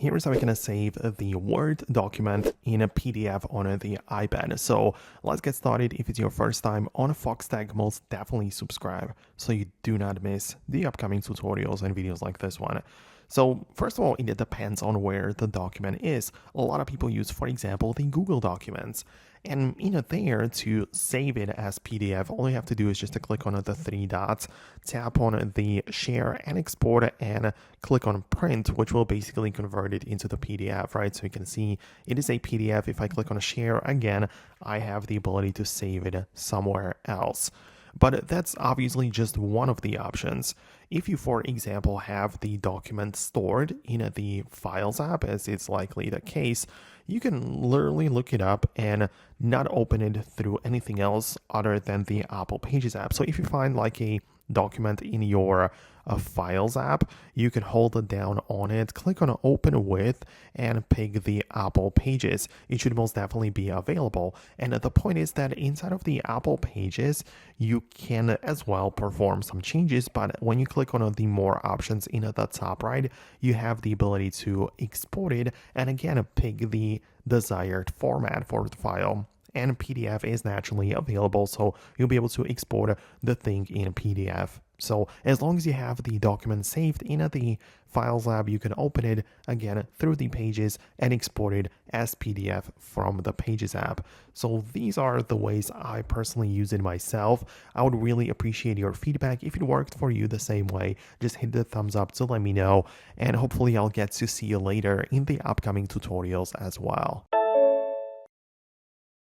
here's how we can save the Word document in a PDF on the iPad. So let's get started. If it's your first time on Foxtecc, most definitely subscribe so you do not miss the upcoming tutorials and videos like this one. So first of all, it depends on where the document is. A lot of people use, for example, the Google Documents. And there to save it as PDF, all you have to do is just to click on the three dots, tap on the share and export, and click on print, which will basically convert it into the PDF, right? So you can see it is a PDF. If I click on share again, I have the ability to save it somewhere else. But that's obviously just one of the options. If you, for example, have the document stored in the Files app, as it's likely the case, you can literally look it up and not open it through anything else other than the Apple Pages app. So if you find like a document in your Files app, you can hold it down on it, click on Open With, and pick the Apple Pages. It should most definitely be available. And the point is that inside of the Apple Pages, you can as well perform some changes, but when you click on the more options in the top right, you have the ability to export it and again pick the desired format for the file. And PDF is naturally available, so you'll be able to export the thing in PDF. So as long as you have the document saved in the Files app, you can open it again through the Pages and export it as PDF from the Pages app. So these are the ways I personally use it myself. I would really appreciate your feedback. If it worked for you the same way, just hit the thumbs up to let me know, and hopefully I'll get to see you later in the upcoming tutorials as well.